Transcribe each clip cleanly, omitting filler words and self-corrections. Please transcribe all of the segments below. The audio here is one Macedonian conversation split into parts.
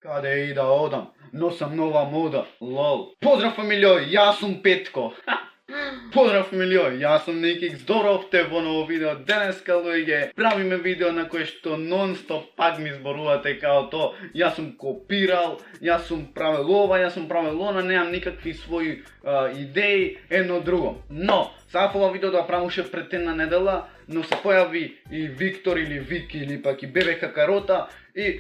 Каде и да одам, носам нова мода, лол. Поздрав фамилио, јас сум Петко. Поздрав фамилио, јас сум Никикс, здоровте во ново видео. Денеска, луѓе, правиме видео на кое што нон-стоп пак ми зборувате као то. Јас сум копирал, јас сум правил ова, јас сум правил она, немам никакви своји идеи, едно друго. Но, сакав ова видео да правам уште пред една недела, но се појави и Виктор или Вики или пак и Бебе Какарота и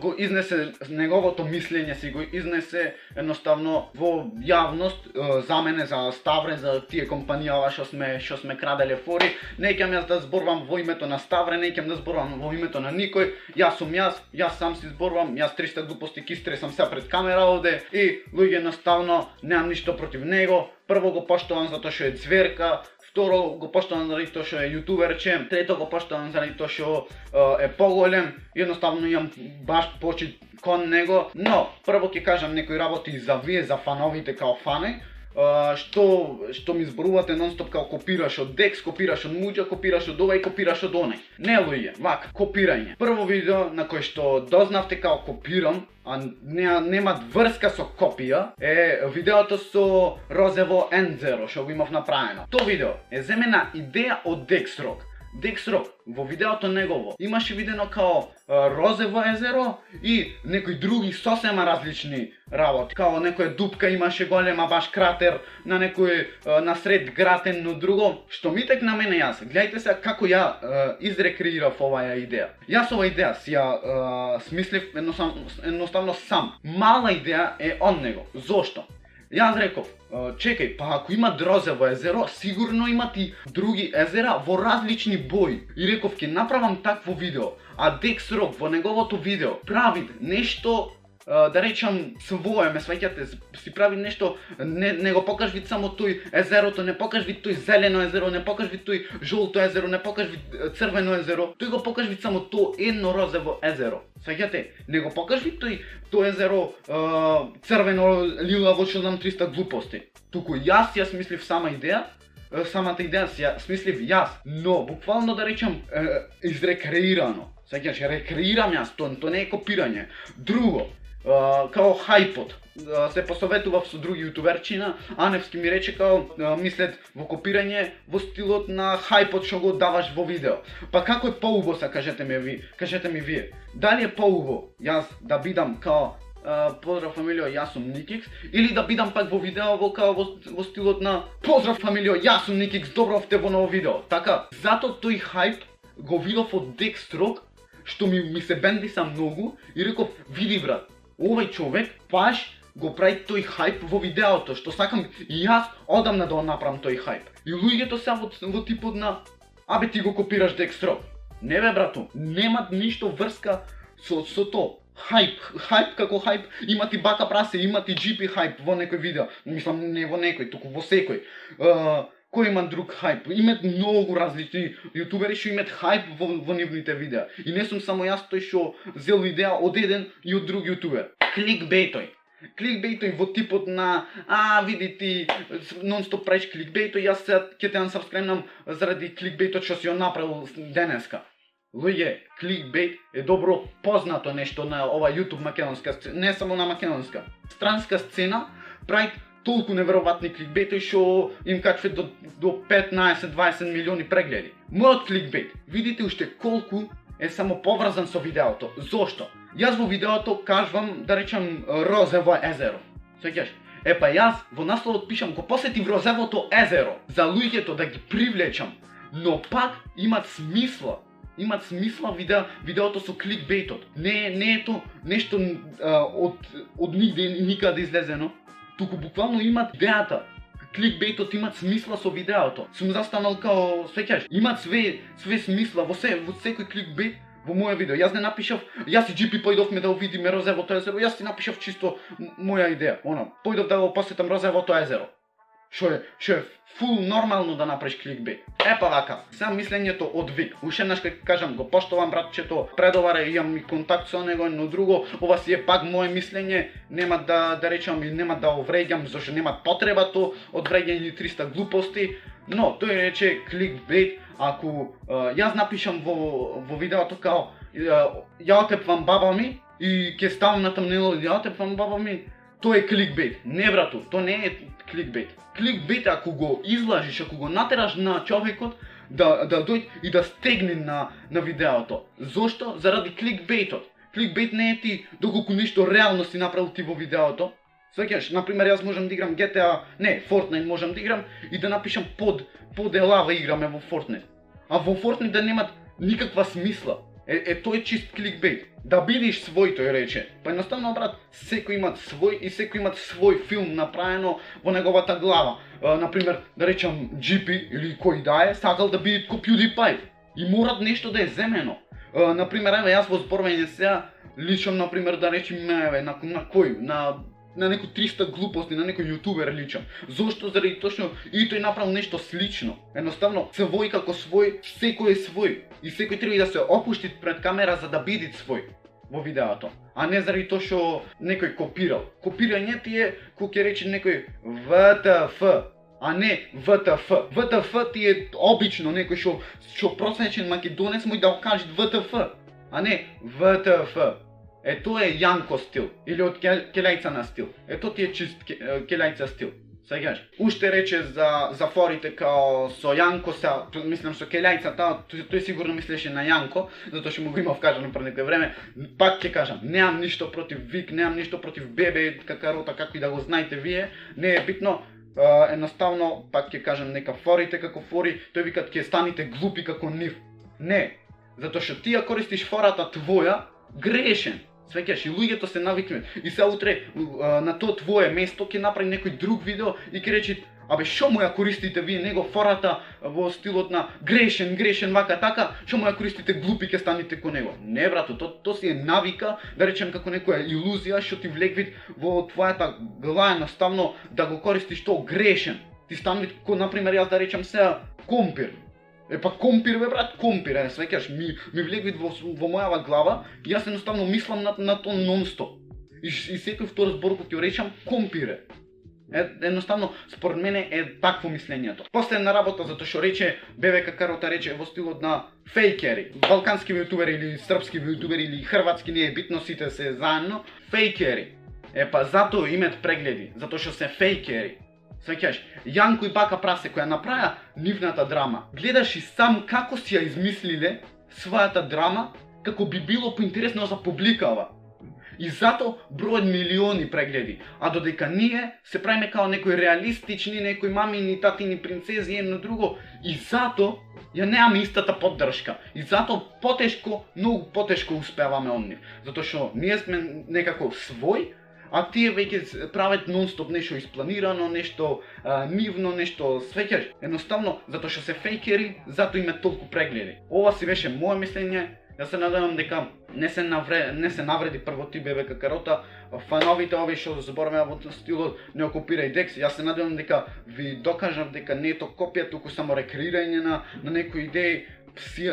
го изнесе неговото мислење, си го изнесе едноставно во јавност за мене, за Ставре, за тие компанијава што сме краделе фори. Не ќам јас да зборувам во името на Ставре, не ќам да зборувам во името на никој. Јас сум јас сам си зборувам, јас 300 глупости кистресам се пред камера овде и луѓе едноставно немам ништо против него. Прво го поштувам затоа што е ѕверка, второ го поштувам заради тоа што е јутуберче, трето го поштувам заради тоа што е поголем, едноставно имам баш почит кон него, но прво ќе кажам некои работи за вие, за фановите као фани, што ми зборувате нон-стоп као копираш од Декс, копираш од Муџа, копираш од ова и копираш од онај. Не луѓе, вака, копирање. Прво видео на кој што дознавте као копирам, а немат врска со копија, е видеото со Розево N0, што го имав направено. То видео е земена идеја од Дексрок. Дексрок, во видеото негово, имаше видено као Розево езеро и некои други сосема различни работи. Као некоја дупка имаше голема баш кратер на некој насред град едно друго, што ми тек на мене јас. Гледајте се како ја изрекреирав оваа идеја. Јас оваа идеја си ја смислив едноставно сам. Мала идеја е од него. Зошто? Јас реков, чекај, па ако има Розево езеро, сигурно имат и други езера во различни бои. И реков, ќе направам такво видео. А Дексрок во неговото видео прави нешто, да речам, свое, ме сваќате, си прави нешто, не го покажи само тој езерото, не покажи тој зелено езеро, не покажи тој жолто езеро, не покажи црвено езеро, тој го покажи само то едно Розево езеро. Сваќате, не го покажи тој езеро црвено, лилаво, што знам 300 глупости. Туку јас ја смислив самата идеја си ја смислив јас, но буквално да речам изрекреирано. Сваќаш, рекреирам јас, то не е копирање. Друго, као хајпот, се посоветував со други јутуберчина, Аневски ми рече као мислет во копирање во стилот на хајпот што го даваш во видео. Па како е поубаво, кажете ми вие. Дали е поубаво јас да бидам као поздрав фамилио, јас сум Никикс, или да бидам пак во видео во стилот на поздрав фамилио, јас сум Никикс, добровте во ново видео. Така, затоа тој хајп го видов од Дексрок, што ми се бендиса многу и реков, види брат, овај човек баш го прави тој хајп во видеото, што сакам и јас одамна да направам тој хајп. И луѓето се во типот на, абе ти го копираш Дексрок. Не бе брато, немат ништо врска со то. Хајп како хајп, имат и Бака Прасе, имат и GP хајп во некој видео. Мислам не во некој, туку во секој. Кој има друг хајп? Имат многу различни јутубери што имат хајп во нивните видеа. И не сум само јас тој што зел идеја од еден и од друг јутубер. Кликбейтој во типот на види ти нон-стоп правиш кликбейтој, јас сега ќе те ансабскраймнам заради кликбейтот што си ја направил денеска. Луѓе, кликбейт е добро познато нешто на ова јутуб македонска сцена, не само на македонска. Странска сцена прави толку неверојатни кликбејти што им качве до 15-20 милиони прегледи. Мојот кликбејт, видите уште колку е само поврзан со видеото. Зошто? Јас во видеото кажувам, да речам, Розево езеро. Сеќаш? Епа јас во насловот пишам го посетив Розевото езеро за луѓето да ги привлечам, но пак имат смисла видеото со кликбејтот. Не е то нешто од нигде никаде излезено, туку буквално имат идејата. Кликбејтот имат смисла со видеото. Сум застанал као, свеќаш, имат све смисла во секој кликбејт во моје видео. Јас не напишав, јас и GP појдовме да видиме Розевото езеро, јас си напишав чисто моја идеја. Појдов да го посетам Розевото езеро. Што е фул нормално да направиш кликбејт. Епа вака, сега мислењето од Вик. Уште еднаш ќе кажам, го поштовам братчето, предовара имам и контакт со него, но друго, ова си е пак мое мислење, нема да речам и нема да овреѓам, зашто нема потребато од вреѓање 300 глупости, но тој рече кликбејт, ако јас напишам во видеото као ја отепвам баба ми и ќе ставам на тамнело ја отепвам баба ми, тоа е кликбейт. Не брато, тоа не е кликбейт. Кликбейт ако го излажиш, ако го натераш на човекот да дојде и да стегне на видеото. Зошто? Заради кликбейтот. Кликбейт не е ти доколку нешто реално си направил ти во видеото. Сваќаш, например, јас можам да играм GTA, не, Fortnite можам да играм и да напишам под елава играме во Fortnite. А во Fortnite да немат никаква смисла. Тој е чист кликбейт. Да бидиш свој, тој рече. Па едноставно, брат, секој има свој и секој има свој филм направено во неговата глава. Например, да речам GP или кој да е, сакал да биде ко PewDiePie. И морат нешто да е земено. Например, еве јас во зборување сега личам, например, да речем, еве, на кој? На некој 300 глупости, на некој јутубер личам. Зошто? Заради тоа што и тој направил нешто слично. Едноставно, свој како свој, секој е свој. И секој треба да се опушти пред камера за да биде свој во видеото. А не заради тоа што некој копирал. Копирање ти е, кој ќе рече некој ВТФ, а не ВТФ. ВТФ ти е обично некој што просвечен македонец му да окаже ВТФ, а не ВТФ. Тоа е Јанко стил, или од Келјајца на стил. Тоа ти е чист Келјајца стил. Сегаш. Уште рече за форите као со Јанко мислам со Келјајца, тој сигурно мислеше на Јанко, затоа што му го имав кажано пред некој време. Пак ќе кажам, немам ништо против Вик, немам ништо против Бебе, какарота, како и да го знаете вие, не е битно. Едноставно, пак ќе кажам, нека форите како фори, тој викат ќе станете глупи како нив. Не, затоа што ти ја користиш фората твоја, грешен. Свеќаш, и луѓето се навикнуваат. И се утре на тоа твое место ќе направи некој друг видео и ќе рече: "Абе, што му ја користите вие него фората во стилот на грешен, вака така, што му ја користите глупи ќе станете ко него?" Не, брато, тоа си е навика, да речем како некоја илузија што ти влегви во твојата глава, едноставно да го користиш тоа грешен. Ти станви ко, например, јас да речем сега компир. Па компир, бе брат, компир, свеќаш, ми влегви во мојава глава и јас едноставно мислам на тоа нон-стоп. И секој втор збор кој ќе речам, компире. Едноставно, според мене е такво мислењето. Последна работа, затоа што рече, Бебе Какарота рече во стилот на фейкери. Балкански јутубери или српски јутубери или хрватски, не е битно, сите се заедно. Фейкери. Па затоа имаат прегледи, затоа што се фейкери. Свеќаш, Јанко и Бака Прасе која направија нивната драма, гледаш и сам како си ја измислиле својата драма, како би било поинтересно за публикава. И затоа бројат милиони прегледи, а додека ние се правиме као некои реалистични, некои мамини, татини, принцези, едно друго, и затоа ја немаме истата поддршка. И затоа потешко, многу потешко успеваме од нив. Затоа што ние сме некако свој, а тие веќе прават нон-стоп нешто испланирано, нешто нивно, нешто свеќаш. Едноставно, затоа што се фейкери, затоа имаат толку прегледи. Ова си беше моје мислење. Јас се надевам дека не се навреди прво ти, Бебе Какарота, фановите овие што збораме во стилот не окупирај Декс. Јас се надевам дека ви докажав дека не е тоа копија, туку само рекреирање на некои идеи.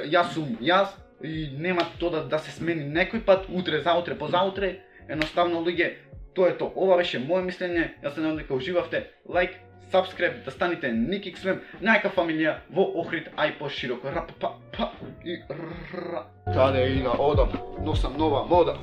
Јас сум јас и нема тоа да се смени некој пат, утре, заутре, позаутре. Едноставно, луѓе, тоа е тоа. Ова беше моје мислење. Јас се надевам дека уживавте. Лайк, subscribe, да станете Никик Свем, најка фамилија во Охрид, ај пошироко. Рап, па, и ра. Каде и на одам, носам нова мода.